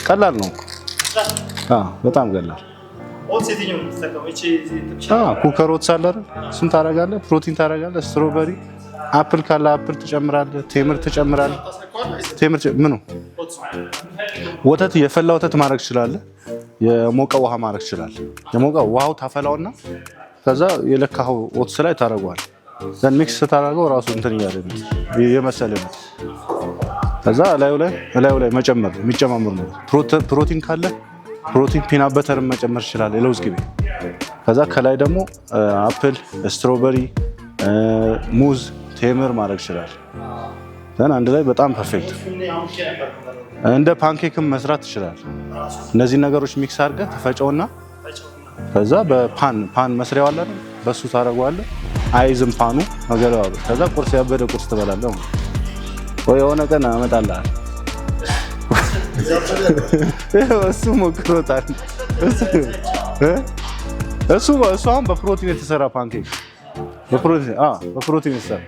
ቀላል ነው። በጣም ቀላል። ኩከር ኦትስ አለ አይደል? እሱን ታደርጋለህ፣ ፕሮቲን ታደርጋለህ፣ ስትሮበሪ አፕል ካለ አፕል ትጨምራለህ፣ ቴምር ትጨምራለህ። ቴምር ምኑ ወተት የፈላ ወተት ማድረግ ትችላለህ። የሞቀ ውሃ ማድረግ ትችላለህ። የሞቀ ውሃው ታፈላውና ከዛ የለካው ኦትስ ላይ ታደርገዋለህ። ዘን ሚክስ ታደርገው ራሱ እንትን እያለ ነው የመሰለ ነው። ከዛ ላዩ ላይ መጨመር የሚጨማምር ነው። ፕሮቲን ካለ ፕሮቲን ፒናት በተር መጨመር ይችላል። የለውዝ ቅቤ ከዛ ከላይ ደግሞ አፕል፣ ስትሮበሪ፣ ሙዝ፣ ቴምር ማድረግ ይችላል። ዘን አንድ ላይ በጣም ፐርፌክት እንደ ፓንኬክም መስራት ይችላል። እነዚህ ነገሮች ሚክስ አድርገህ ተፈጨውና ከዛ በፓን መስሪያው አለ በሱ ታደርገዋለህ። አይዝም ፓኑ አገለባበጥ። ከዛ ቁርስ ያበደ ቁርስ ትበላለህ። ወይ የሆነ ቀን አመጣልሃል። እሱ ሞክሮታል። እሱ አሁን በፕሮቲን የተሰራ ፓንኬክ በፕሮቲን የተሰራ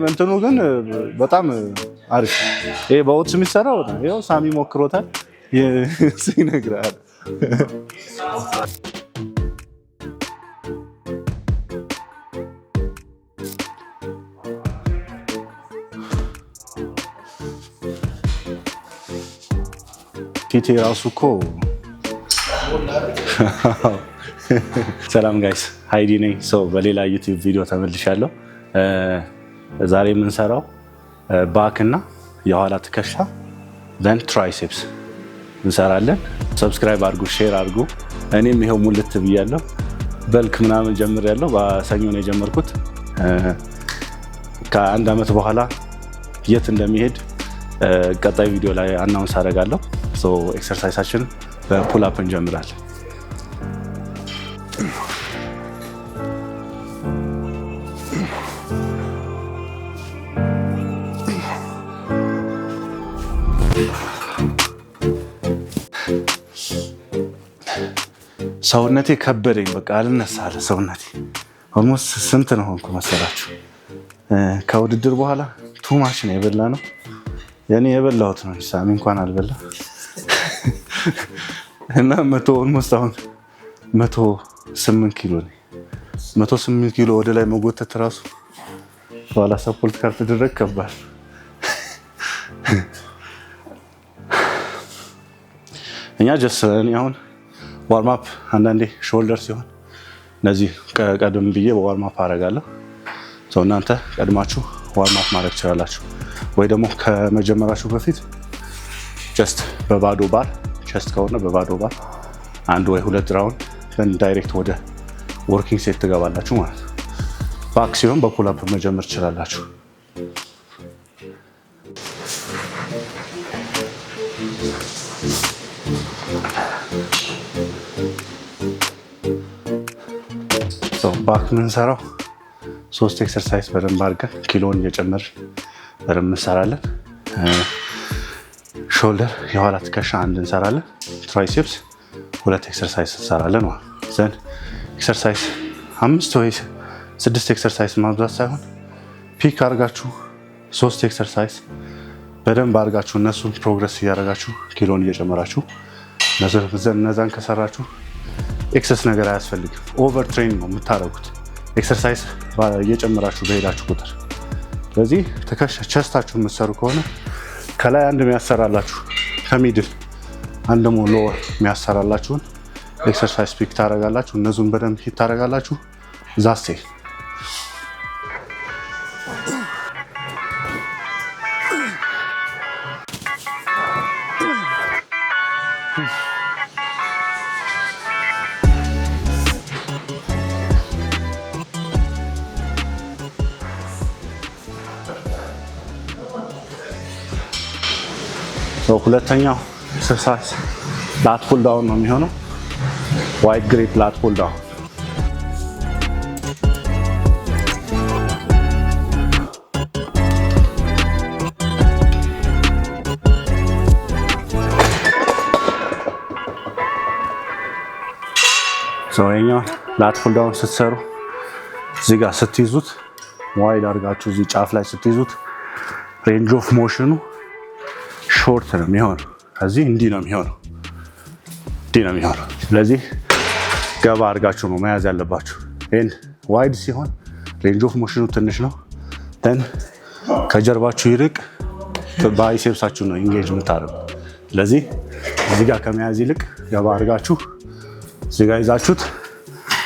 እንትኑ ግን በጣም አሪፍ። በኦትስ የሚሰራው ይኸው ሳሚ ሞክሮታል። ይነግራል። ፊቴ ራሱ እኮ ሰላም ጋይስ፣ ሃይዲ ነኝ። በሌላ ዩቲዩብ ቪዲዮ ተመልሻለሁ። ዛሬ የምንሰራው ባክ እና የኋላ ትከሻ ዘን ትራይሴፕስ እንሰራለን። ሰብስክራይብ አድርጉ፣ ሼር አድርጉ። እኔም ይሄው ሙልት ብያለሁ። በልክ ምናምን ጀምሬያለሁ። በሰኞ ነው የጀመርኩት። ከአንድ አመት በኋላ የት እንደሚሄድ ቀጣይ ቪዲዮ ላይ አናውንስ አደርጋለሁ። ኤክሰርሳይሳችን በፑል አፕ እንጀምራለን። ሰውነቴ ከበደኝ፣ በቃ አልነሳ አለ ሰውነቴ። ኦልሞስት ስንት ነው ሆንኩ መሰላችሁ? ከውድድር በኋላ ቱማች ነው የበላ ነው። የኔ የበላሁት ነው፣ ሳሚ እንኳን አልበላ እና ኦልሞስት አሁን 108 ኪሎ ነኝ። 108 ኪሎ ወደ ላይ መጎተት ራሱ በኋላ ሰፖርት ካልተደረገ ከባድ። እኛ እኔ አሁን ዋርማፕ አንዳንዴ ሾልደር ሲሆን እነዚህ ቀደም ብዬ በዋርማፕ አደርጋለሁ። እናንተ ቀድማችሁ ዋርማፕ ማድረግ ትችላላችሁ፣ ወይ ደግሞ ከመጀመራችሁ በፊት ጀስት በባዶ ባር ቸስት ከሆነ በባዶ ባር አንድ ወይ ሁለት ራውንድ ዳይሬክት ወደ ወርኪንግ ሴት ትገባላችሁ ማለት ነው። ባክ ሲሆን በፑል አፕ መጀመር ትችላላችሁ። ባክ የምንሰራው 3 ኤክሰርሳይዝ በደንብ አድርገን ኪሎን እየጨመርን በደንብ እንሰራለን። ሾልደር የኋላ ትከሻ አንድ እንሰራለን። ትራይሴፕስ 2 ኤክሰርሳይዝ እንሰራለን። ዘን ኤክሰርሳይዝ 5 ወይ 6 ኤክሰርሳይዝ ማብዛት ሳይሆን ፒክ አድርጋችሁ 3 ኤክሰርሳይዝ በደንብ አድርጋችሁ እነሱን ፕሮግረስ እያደረጋችሁ ኪሎን እየጨመራችሁ እነዛን ከሰራችሁ ኤክሰስ ነገር አያስፈልግም። ኦቨር ትሬኒንግ ነው የምታደርጉት ኤክሰርሳይዝ እየጨመራችሁ በሄዳችሁ ቁጥር። ስለዚህ ትከሻ ቸስታችሁ የምትሰሩ ከሆነ ከላይ አንድ የሚያሰራላችሁ ከሚድል አንድ ደግሞ ሎወር የሚያሰራላችሁን ኤክሰርሳይዝ ፒክ ታደርጋላችሁ። እነሱን በደንብ ሂት ታደርጋላችሁ። ዛሴ ሁለተኛው ኤክሰርሳይዝ ላት ፑል ዳውን ነው የሚሆነው። ዋይድ ግሪፕ ላት ፑል ዳውን። ይኸኛው ላት ፑል ዳውን ስትሰሩ እዚህ ጋር ስትይዙት ዋይድ አድርጋችሁ እዚህ ጫፍ ላይ ስትይዙት ሬንጅ ኦፍ ሞሽኑ ሾርት ነው የሚሆነው። ከዚህ እንዲህ ነው የሚሆነው፣ እንዲህ ነው የሚሆነው። ስለዚህ ገባ አድርጋችሁ ነው መያዝ ያለባችሁ። ይህን ዋይድ ሲሆን ሬንጅ ኦፍ ሞሽኑ ትንሽ ነው። ን ከጀርባችሁ ይልቅ ባይሴፕሳችሁ ነው ኢንጌጅ የምታደርጉ። ስለዚህ እዚህ ጋር ከመያዝ ይልቅ ገባ አድርጋችሁ እዚህ ጋር ይዛችሁት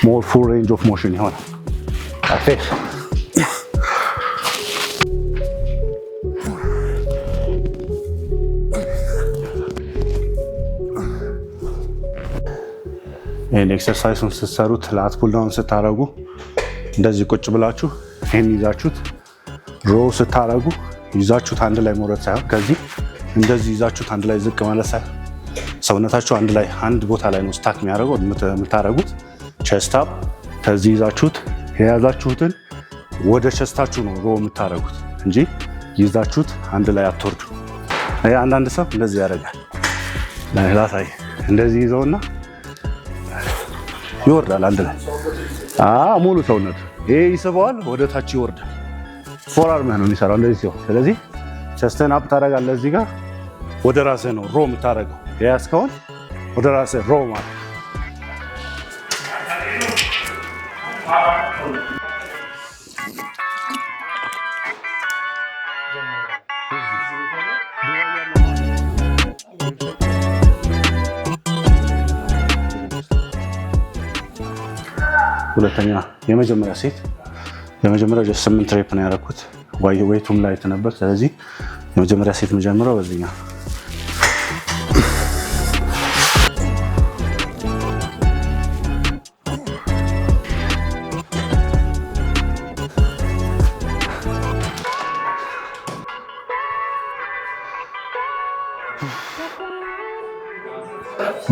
ሞር ፉል ሬንጅ ኦፍ ሞሽን ይሆናል። ይህን ኤክሰርሳይሱን ስትሰሩት ላት ፑል ዳውን ስታረጉ እንደዚህ ቁጭ ብላችሁ ይህን ይዛችሁት ሮ ስታረጉ ይዛችሁት አንድ ላይ መውረድ ሳይሆን ከዚህ እንደዚህ ይዛችሁት አንድ ላይ ዝቅ ማለት ሳይሆን ሰውነታችሁ አንድ ላይ አንድ ቦታ ላይ ነው ስታክ የሚያደርገው የምታረጉት። ቼስት አፕ ከዚህ ይዛችሁት የያዛችሁትን ወደ ቼስታችሁ ነው ሮ የምታረጉት እንጂ ይዛችሁት አንድ ላይ አትወርዱ። አንዳንድ ሰው እንደዚህ ያደርጋል። ላሳይ። እንደዚህ ይዘውና ይወርዳል አንድ ላይ ሙሉ ሰውነቱ ይሄ ይስበዋል፣ ወደ ታች ይወርዳል። ፎርአርምህ ነው የሚሰራው እንደዚህ ሲሆን። ስለዚህ ቼስትን አፕ ታደርጋለህ። እዚህ ጋር ወደ ራስህ ነው ሮ የምታደርገው። የያዝከውን ወደ ራስህ ሮ ማለት ሁለተኛ የመጀመሪያ ሴት የመጀመሪያው 8 ሬፕ ነው ያደረኩት። ዌይቱም ላይት ነበር። ስለዚህ የመጀመሪያ ሴት መጀመሪያው በዚህኛው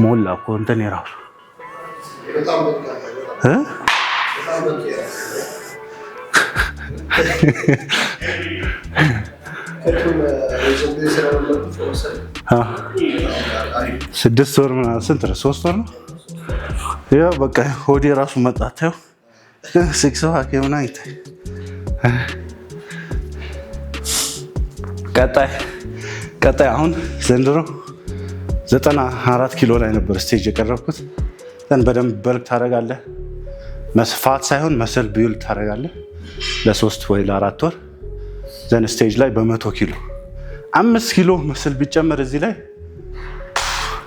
ሞላ እኮ እንትን የራሱ ስድስት ወር ምናምን ስንት ነው? 3 ወር ነው። ያው በቃ ሆዴ ራሱ መጣታው ሲክስ ፓክ ምናምን ይታይ። ቀጣይ አሁን ዘንድሮ 94 ኪሎ ላይ ነበር ስቴጅ የቀረብኩት። በደንብ በልክ ታደርጋለህ። መስፋት ሳይሆን መሰል ቢውል ታደርጋለህ ለ3 ወይ ለ4 ወር። ዘን ስቴጅ ላይ በ100 ኪሎ 5 ኪሎ መሰል ቢጨመር እዚህ ላይ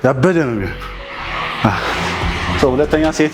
ያበደ ነው የሚሆነው። ሁለተኛ ሴት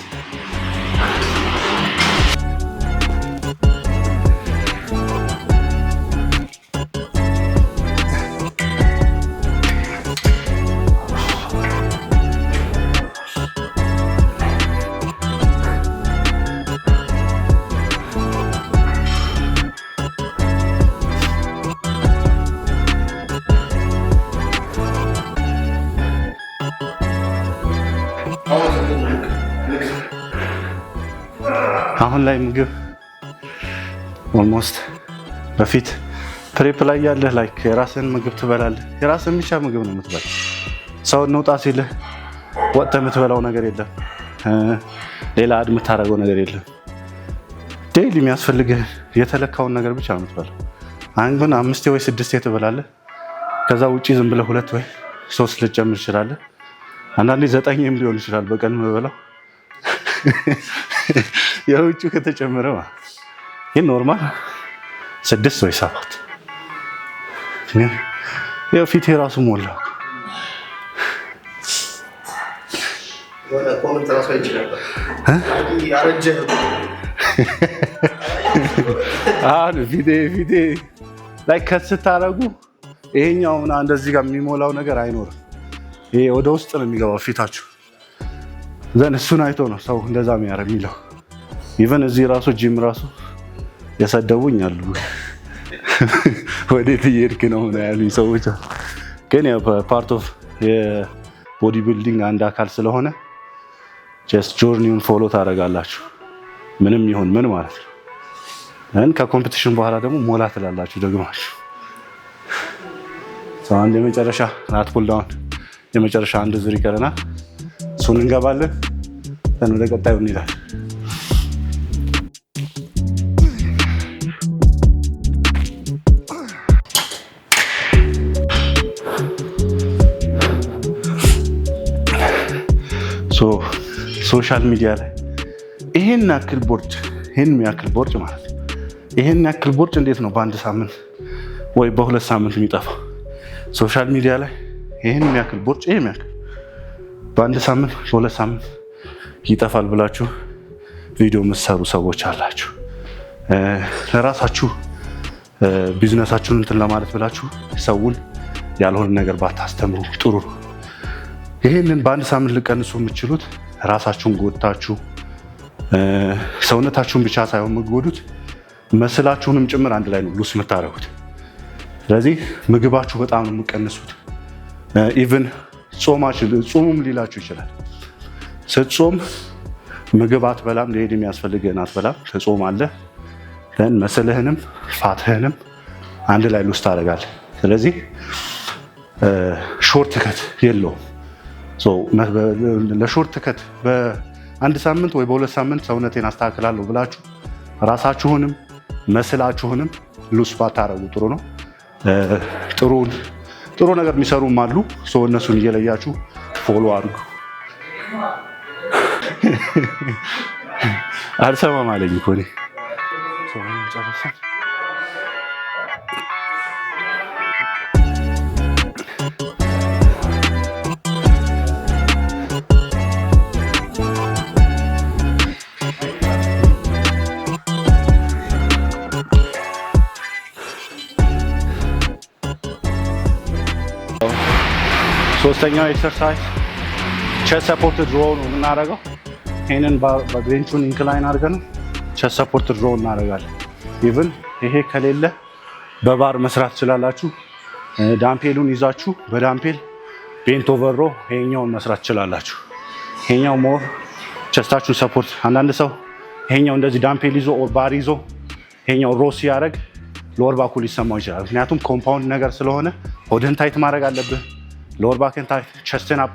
አሁን ላይ ምግብ ኦልሞስት በፊት ፕሬፕ ላይ ያለህ ላይክ የራስን ምግብ ትበላለህ። የራስን ብቻ ምግብ ነው የምትበላው። ሰው እንውጣ ሲልህ ወጥተህ የምትበላው ነገር የለም። ሌላ አድ የምታደርገው ነገር የለም። ዴይሊ የሚያስፈልግህ የተለካውን ነገር ብቻ ነው የምትበላው። አሁን ግን 5 ወይ 6 ትበላለህ። ከዛ ውጪ ዝም ብለህ 2 ወይ 3 ልትጨምር ትችላለህ። አንዳንዴ 9 ሊሆን ይችላል በቀን የምበላው የውጭ ከተጨመረ ግን ኖርማል 6 ወይ 7 ያው ፊቴ ራሱ ሞላ። ፊቴ ላይ ከት ስታደርጉ ይሄኛው እንደዚህ ጋር የሚሞላው ነገር አይኖርም። ይሄ ወደ ውስጥ ነው የሚገባው ፊታችሁ። ዘን እሱን አይቶ ነው ሰው እንደዛ የሚለው። ኢቨን እዚህ ራሱ ጂም ራሱ የሰደቡኝ አሉ። ወዴት እየሄድክ ነው ያሉኝ ሰዎች። ግን ያው ፓርት ኦፍ የቦዲ ቢልዲንግ አንድ አካል ስለሆነ ጀስት ጆርኒውን ፎሎ ታደርጋላችሁ። ምንም ይሁን ምን ማለት ነው። ከኮምፒቲሽን በኋላ ደግሞ ሞላ ትላላችሁ ደግማችሁ። አንድ የመጨረሻ ላት ፑል ዳውን የመጨረሻ አንድ ዙር ይቀረናል። እሱን እንገባለን። ወደ ቀጣዩ እንሄዳለን። ሶሻል ሚዲያ ላይ ይሄን ያክል ቦርጭ ማለት ነው። ይሄን ያክል ቦርጭ እንዴት ነው በአንድ ሳምንት ወይ በሁለት ሳምንት የሚጠፋው? ሶሻል ሚዲያ ላይ ይሄን ያክል ቦርጭ በአንድ ሳምንት በሁለት ሳምንት ይጠፋል ብላችሁ ቪዲዮ የምትሰሩ ሰዎች አላችሁ። ለራሳችሁ ቢዝነሳችሁን እንትን ለማለት ብላችሁ ሰውን ያልሆነ ነገር ባታስተምሩ ጥሩ ነው። ይሄንን በአንድ ሳምንት ልቀንሱ የምትችሉት ራሳችሁን ጎድታችሁ ሰውነታችሁን ብቻ ሳይሆን የምትጎዱት መስላችሁንም ጭምር አንድ ላይ ነው ሉስ የምታደርጉት። ስለዚህ ምግባችሁ በጣም ነው የምትቀንሱት። ኢቭን ጾሙም ሊላችሁ ይችላል። ስትጾም ምግብ አትበላም፣ ለሄድ የሚያስፈልግህን አትበላም፣ ትጾማለህ። ደን መስልህንም ፋትህንም አንድ ላይ ሉስ ታደርጋለህ። ስለዚህ ሾርት ከት የለውም። ለሾርት ከት በአንድ ሳምንት ወይ በሁለት ሳምንት ሰውነቴን አስተካክላለሁ ብላችሁ ራሳችሁንም መስላችሁንም ሉስ ባታረጉ ጥሩ ነው። ጥሩ ነገር የሚሰሩም አሉ። እነሱን እየለያችሁ ፎሎ አድርጉ። አልሰማም አለኝ እኮ እኔ። ሶስተኛው ኤክሰርሳይዝ ቼስት ሰፖርትድ ሮው ነው የምናደርገው። ይሄንን በቤንቹን ኢንክላይን አድርገን ቼስት ሰፖርትድ ሮው እናደርጋለን። ኢቭን ይሄ ከሌለ በባር መስራት ትችላላችሁ። ዳምፔሉን ይዛችሁ በዳምፔል ቤንት ኦቨር ሮ ይሄኛውን መስራት ትችላላችሁ። ይሄኛው ሞር ቼስታችሁ ሰፖርት። አንዳንድ ሰው ይሄኛው እንደዚህ ዳምፔል ይዞ ኦር ባር ይዞ ይሄኛው ሮ ሲያደርግ ሎወር ባኩ ሊሰማው ይችላል። ምክንያቱም ኮምፓውንድ ነገር ስለሆነ ሆድህን ታይት ማድረግ አለብህ። ሎወር ባክን ታይት፣ ቸስትን አፕ፣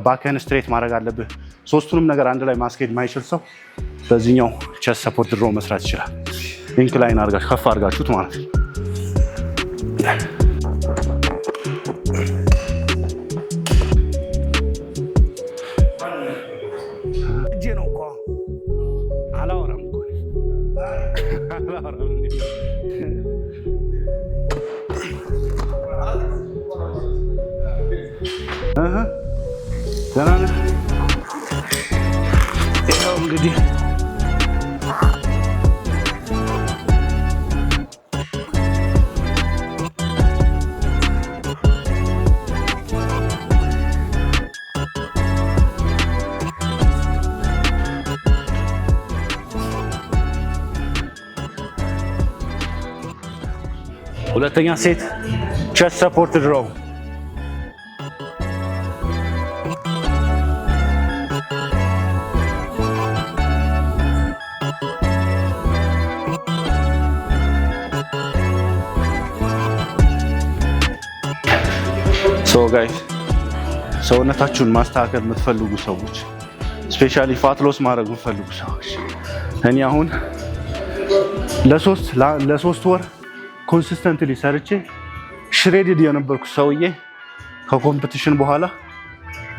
ባክን ስትሬት ማድረግ አለብህ። ሶስቱንም ነገር አንድ ላይ ማስኬድ ማይችል ሰው በዚህኛው ቸስት ሰፖርት ሮ መስራት ይችላል። ኢንክላይን አድርጋችሁ ከፍ አድርጋችሁት ማለት ነው። እጄ ነው እኮ አላወራም እኮ አላወራም። ደህና ነህ? ይኸው እንግዲህ ሁለተኛ ሴት ቼስት ሰፖርትድ ሮው። ጋይስ ሰውነታችሁን ማስተካከል የምትፈልጉ ሰዎች ስፔሻሊ ፋት ሎስ ማድረግ የምትፈልጉ ሰዎች እኔ አሁን ለሶስት ወር ኮንሲስተንትሊ ሰርቼ ሽሬድድ የነበርኩ ሰውዬ ከኮምፒቲሽን በኋላ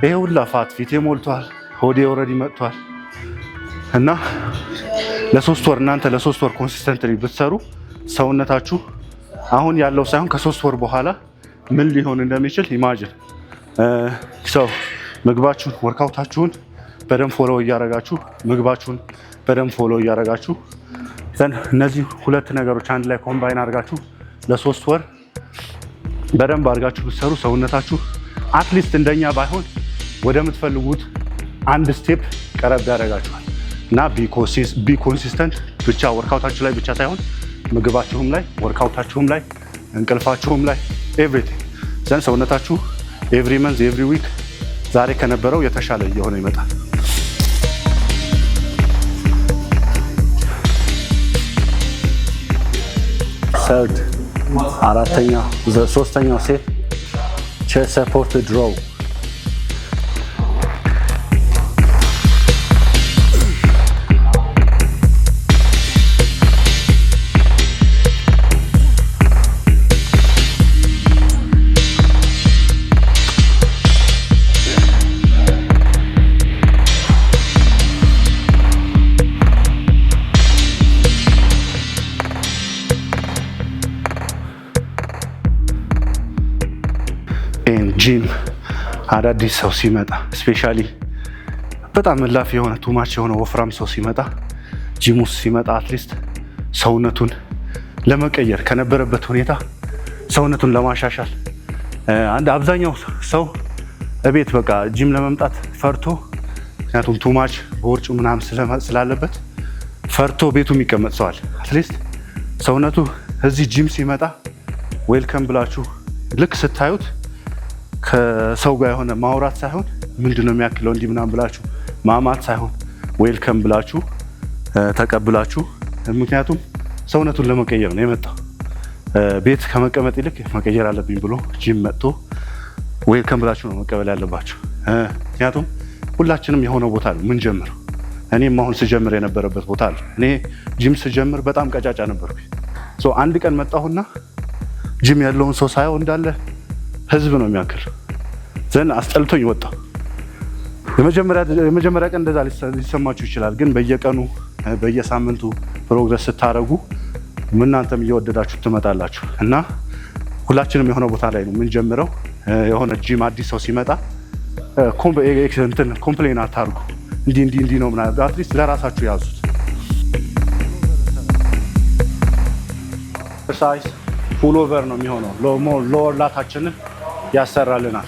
ይሄ ሁላ ፋት ፊቴ ሞልቷል፣ ሆዴ ኦልሬዲ መጥቷል። እና ለሶስት ወር እናንተ ለሶስት ወር ኮንሲስተንትሊ ብትሰሩ ሰውነታችሁ አሁን ያለው ሳይሆን ከሶስት ወር በኋላ ምን ሊሆን እንደሚችል ኢማጂን። ሰው ምግባችሁን ወርካውታችሁን በደንብ ፎሎ እያረጋችሁ ምግባችሁን በደንብ ፎሎ እያረጋችሁ እነዚህ ሁለት ነገሮች አንድ ላይ ኮምባይን አድርጋችሁ ለሶስት ወር በደንብ አድርጋችሁ ብትሰሩ ሰውነታችሁ አትሊስት እንደኛ ባይሆን ወደምትፈልጉት አንድ ስቴፕ ቀረብ ያደርጋችኋል። እና ቢ ኮንሲስተንት ብቻ ወርካውታችሁ ላይ ብቻ ሳይሆን ምግባችሁም ላይ ወርካውታችሁም ላይ እንቅልፋችሁም ላይ ኤቭሪቲንግ ዘንድ ሰውነታችሁ ኤቭሪ መንዝ ኤቭሪ ዊክ ዛሬ ከነበረው የተሻለ እየሆነ ይመጣል። ሰርድ ሶስተኛው ሴት ቼስት ሰፖርትድ ሮው። ጂም አዳዲስ ሰው ሲመጣ ስፔሻሊ በጣም እላፊ የሆነ ቱማች የሆነ ወፍራም ሰው ሲመጣ ጂም ውስጥ ሲመጣ አትሊስት ሰውነቱን ለመቀየር ከነበረበት ሁኔታ ሰውነቱን ለማሻሻል አብዛኛው ሰው እቤት በቃ ጂም ለመምጣት ፈርቶ ምክንያቱም ቱማች ቦርጩ ምናምን ስላለበት ፈርቶ ቤቱ የሚቀመጥ ሰዋል። አትሊስት ሰውነቱ እዚህ ጂም ሲመጣ ዌልከም ብላችሁ ልክ ስታዩት ከሰው ጋር የሆነ ማውራት ሳይሆን ምንድነው የሚያክለው እንዲህ ምናምን ብላችሁ ማማት ሳይሆን ዌልከም ብላችሁ ተቀብላችሁ፣ ምክንያቱም ሰውነቱን ለመቀየር ነው የመጣው። ቤት ከመቀመጥ ይልቅ መቀየር አለብኝ ብሎ ጂም መጥቶ ዌልከም ብላችሁ ነው መቀበል ያለባችሁ። ምክንያቱም ሁላችንም የሆነ ቦታ ነው ምን ጀምረው። እኔም አሁን ስጀምር የነበረበት ቦታ አለ። እኔ ጂም ስጀምር በጣም ቀጫጫ ነበርኩኝ። አንድ ቀን መጣሁና ጂም ያለውን ሰው ሳየው እንዳለ ህዝብ ነው የሚያክል ዘን አስጠልቶኝ ወጣሁ። የመጀመሪያ ቀን እንደዛ ሊሰማችሁ ይችላል። ግን በየቀኑ በየሳምንቱ ፕሮግረስ ስታደርጉ እናንተም እየወደዳችሁ ትመጣላችሁ እና ሁላችንም የሆነ ቦታ ላይ ነው ምን ጀምረው። የሆነ ጂም አዲስ ሰው ሲመጣ ኮምፕሌን አታርጉ። እንዲህ ነው ምናምን አትሊስት ለራሳችሁ ያዙት። ኤክሰርሳይዝ ፑል ኦቨር ነው የሚሆነው። ሎወር ላታችንን ያሰራልናል።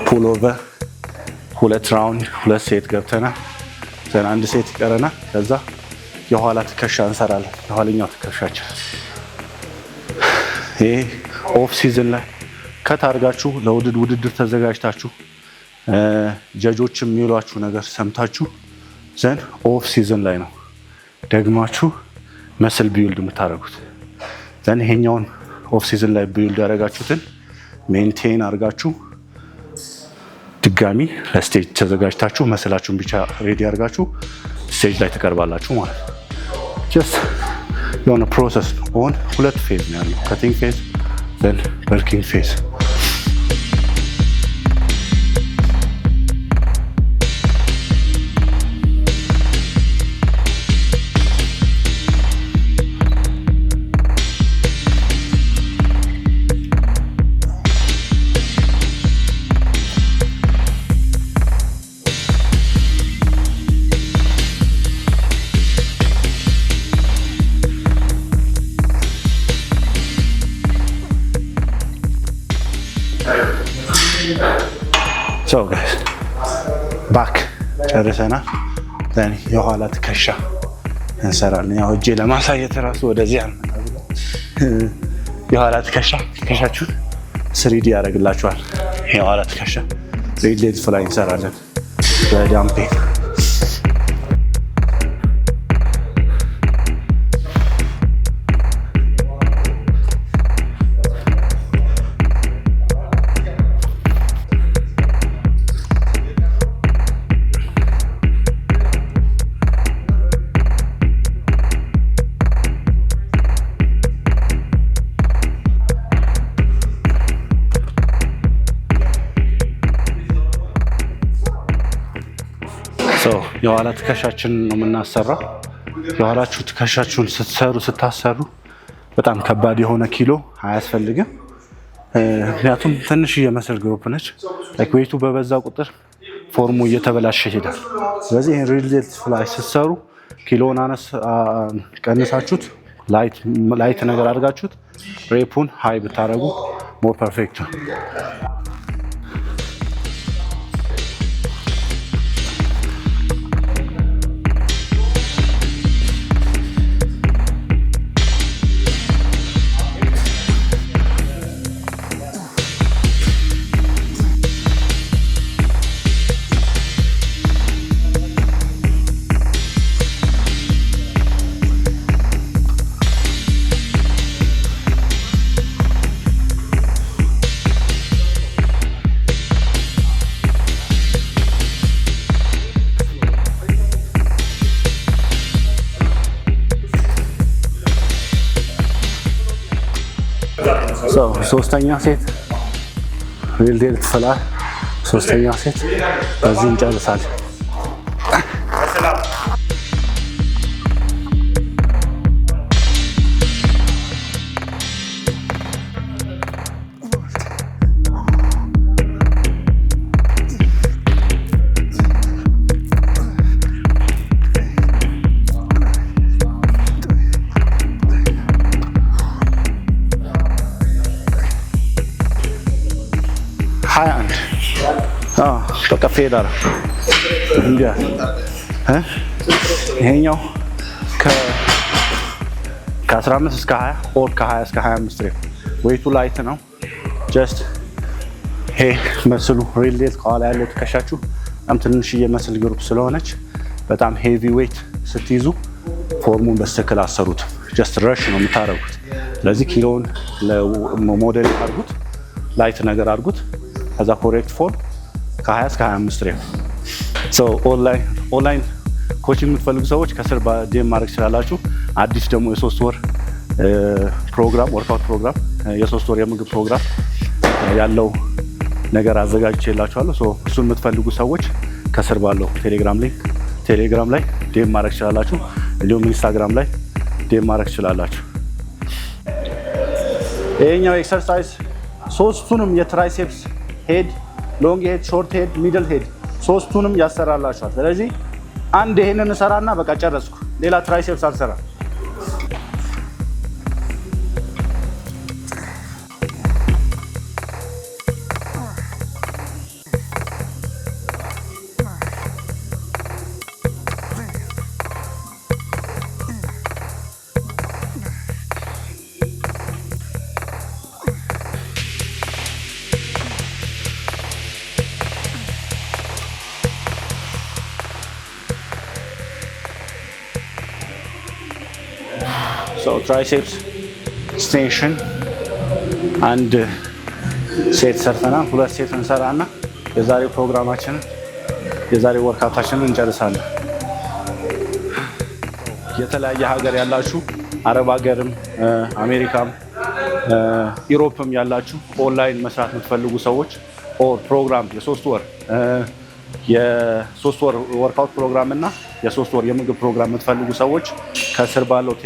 ፑል ኦቨር 2 ራውንድ 2 ሴት ገብተናል። ዘን 1 ሴት ይቀረናል። ከዛ የኋላ ትከሻ እንሰራለን። የኋለኛው ትከሻችን ይሄ ኦፍ ሲዝን ላይ ከታርጋችሁ ለውድድር ተዘጋጅታችሁ ጀጆችም የሚሏችሁ ነገር ሰምታችሁ ዘን ኦፍ ሲዝን ላይ ነው ደግማችሁ መስል ቢልድ የምታደርጉት። ዘን ይሄኛውን ኦፍ ሲዝን ላይ ቢልድ ያደረጋችሁትን ሜንቴን አድርጋችሁ ድጋሚ ለስቴጅ ተዘጋጅታችሁ መስላችሁን ብቻ ሬዲ አድርጋችሁ ስቴጅ ላይ ትቀርባላችሁ ማለት ነው። ጀስት የሆነ ፕሮሰስ ነው። ኦን 2 ፌዝ ነው ያለው፣ ከቲንግ ፌዝ ዘን በርኪንግ ፌዝ። So guys, ባክ ጨርሰናል። ዘን የኋላ ትከሻ እንሰራለን። ያው እጄ ለማሳየት ራሱ ወደዚህ አልመጣ ብሎ የኋላ ትከሻችሁን 3D ያደርግላችኋል። የኋላ ትከሻ ሪሌት ፍላይ እንሰራለን በዳምፔን። የኋላ ትከሻችንን ነው የምናሰራው። የኋላችሁ ትከሻችሁን ስታሰሩ በጣም ከባድ የሆነ ኪሎ አያስፈልግም። ምክንያቱም ትንሽዬ መስል ግሩፕ ነች። ዌይቱ በበዛ ቁጥር ፎርሙ እየተበላሸ ይሄዳል። ስለዚህ ይሄን ሪሌት ፍላይ ስትሰሩ ኪሎን ቀንሳችሁት ላይት ነገር አድርጋችሁት ሬፑን ሃይ ብታደርጉ ሞር ፐርፌክት ነው። ሶስተኛ ሴት ሪል ዴልት ፍላይ ሶስተኛ ሴት በዚህ እንጨርሳለን። በቃ ፌደር እንዲያ ይሄኛው ከ15 እስከ 20 ኦር ከ20 እስከ 25 ሬፕ ዌይቱ ላይት ነው። ጀስት ይሄ መስሉ ሪል ዴልት ከኋላ ያለው ትከሻችሁ በጣም ትንሽዬ መስል ግሩፕ ስለሆነች በጣም ሄቪ ዌይት ስትይዙ ፎርሙን በትክክል አሰሩት። ጀስት ረሽ ነው የምታደርጉት። ስለዚህ ኪሎውን ሞዴል አድርጉት፣ ላይት ነገር አድርጉት። ከዛ ኮሬክት ፎርም ከ20 እስከ 25 ሬፕ። ኦንላይን ኮቺንግ የምትፈልጉ ሰዎች ከስር ዲኤም ማድረግ ትችላላችሁ። አዲስ ደግሞ የ3 ወር ፕሮግራም ወርክአውት ፕሮግራም የ3 ወር የምግብ ፕሮግራም ያለው ነገር አዘጋጅቼላችኋለሁ። እሱን የምትፈልጉ ሰዎች ከስር ባለው ቴሌግራም ላይ ዲኤም ማድረግ ትችላላችሁ። እንዲሁም ኢንስታግራም ላይ ዲኤም ማድረግ ትችላላችሁ። ይሄኛው ኤክሰርሳይዝ ሶስቱንም የትራይሴፕስ ሄድ፣ ሎንግ ሄድ፣ ሾርት ሄድ፣ ሚድል ሄድ ሶስቱንም ያሰራላችኋል። ስለዚህ አንድ ይሄንን እሰራና በቃ ጨረስኩ፣ ሌላ ትራይሴፕስ አልሰራ። ትራይሴፕስ ኤክስቴንሽን አንድ ሴት ሰርተናል። 2 ሴት እንሰራና የዛሬው ፕሮግራማችንን የዛሬው ወርካውታችንን እንጨርሳለን። የተለያየ ሀገር ያላችሁ አረብ ሀገርም አሜሪካም ኢሮፕም ያላችሁ ኦንላይን መስራት የምትፈልጉ ሰዎች ኦር ፕሮግራም የ3 ወር ወርክአውት ፕሮግራም እና የ3 ወር የምግብ ፕሮግራም የምትፈልጉ ሰዎች ከስር ባለው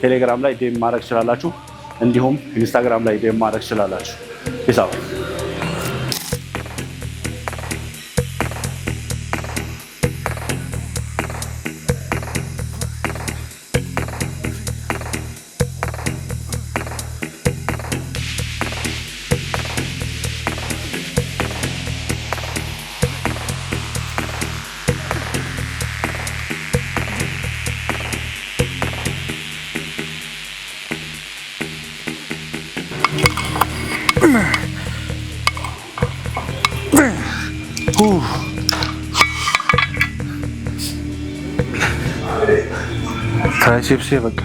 ቴሌግራም ላይ ዲኤም ማድረግ ትችላላችሁ። እንዲሁም ኢንስታግራም ላይ ዲኤም ማድረግ ትችላላችሁ። ሂሳብ ትራይሴፕስ በቃ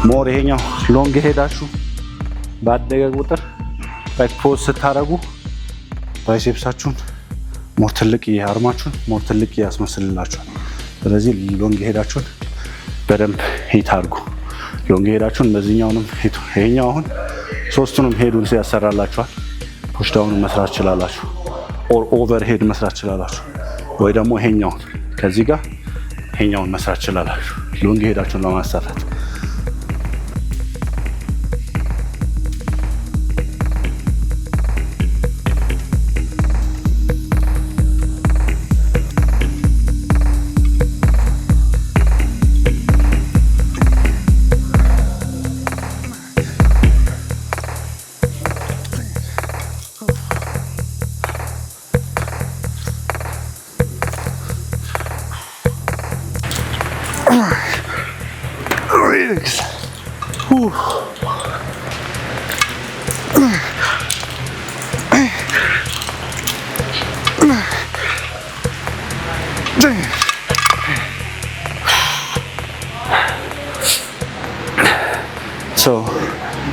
ሞር ይሄኛው ሎንግ ሄዳችሁ ባደገ ቁጥር ባክ ፖዝ ስታረጉ ባይሴፕሳችሁን ሞር ትልቅ አርማችሁን ሞር ትልቅ ያስመስልላችኋል። ስለዚህ ሎንግ ሄዳችሁን በደንብ ሂት አድርጉ። ሎንግ ሄዳችሁን በዚህኛውንም ሂት። ይሄኛው አሁን ሶስቱንም ሄዱን ያሰራላችኋል። ፑሽ ዳውን መስራት ትችላላችሁ፣ ኦር ኦቨር ሄድ መስራት ትችላላችሁ፣ ወይ ደግሞ ይሄኛውን ከዚህ ጋር ይሄኛውን መስራት ትችላላችሁ ሎንግ ሄዳችሁን ለማሰራት።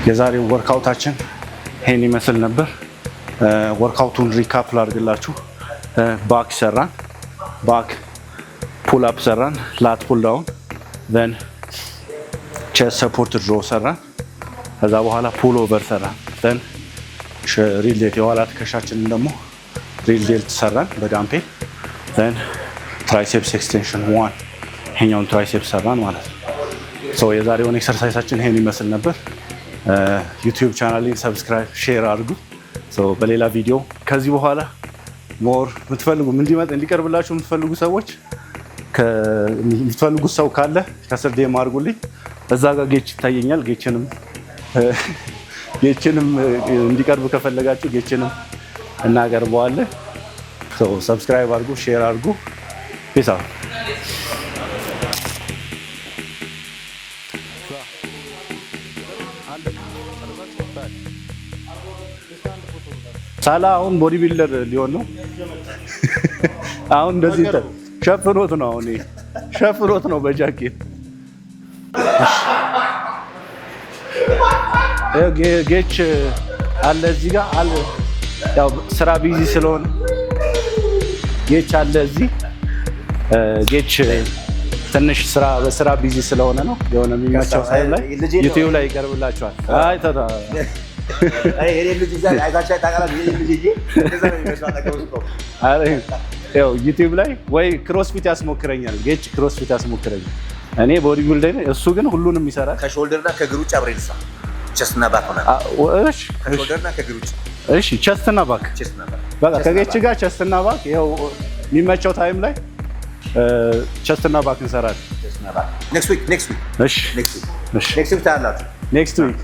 የዛሬው ወርክአውታችን ይሄን ይመስል ነበር። ወርክአውቱን ሪካፕ ላድርግላችሁ። ባክ ሰራን፣ ባክ ፑል አፕ ሰራን፣ ላት ፑል ዳውን፣ ዘን ቼስት ሰፖርት ድሮ ሰራን። ከዛ በኋላ ፑል ኦቨር ሰራን። ዘን ሪል ዴልት የኋላ ትከሻችንን ደግሞ ሪል ዴልት ሰራን በዳምፔል። ዘን ትራይሴፕስ ኤክስቴንሽን ዋን ይሄኛውን ትራይሴፕስ ሰራን ማለት ነው። የዛሬውን ኤክሰርሳይሳችን ይሄን ይመስል ነበር። ዩቲዩብ ቻናሌን ሰብስክራይብ፣ ሼር አድርጉ። በሌላ ቪዲዮ ከዚህ በኋላ ሞር እንዲቀርብላችሁ የምትፈልጉ ሰዎች የምትፈልጉት ሰው ካለ ከስር ዴም አድርጉልኝ። እዛ ጋር ጌች ይታየኛል። ጌችንም እንዲቀርብ ከፈለጋችሁ ጌችንም እናቀርበዋለን። ሰብስክራይብ አድርጉ፣ ሼር አድርጉ። ፒስ አውት። ሳላ አሁን ቦዲ ቢልደር ሊሆን ነው። አሁን እንደዚህ ሸፍኖት ነው። አሁን ሸፍኖት ነው በጃኬት። ጌች አለ እዚህ ጋር አለ። ያው ስራ ቢዚ ስለሆነ ጌች አለ እዚህ። ጌች ትንሽ በስራ ቢዚ ስለሆነ ነው። የሆነ የሚመቸው ሳይል ላይ ዩቲዩብ ላይ ይቀርብላችኋል። አይ ታታ ዩቲዩብ ላይ ወይ ክሮስፊት ያስሞክረኛል። ጌች ክሮስፊት ያስሞክረኛል። እኔ ቦዲ ቢልደር፣ እሱ ግን ሁሉንም ይሰራል። ከሾልደርና ከእግር ውጭ አብሬ ልሳ ቸስትና ባክ ሆነ። እሺ ከሾልደርና ከእግር ውጭ እሺ፣ ቸስትና ባክ በቃ ከጌች ጋር ቸስትና ባክ። ይኸው የሚመቸው ታይም ላይ ቸስትና ባክ እንሰራለን። ኔክስት ዊክ እሺ፣ ኔክስት ዊክ ታያላችሁ። ኔክስት ዊክ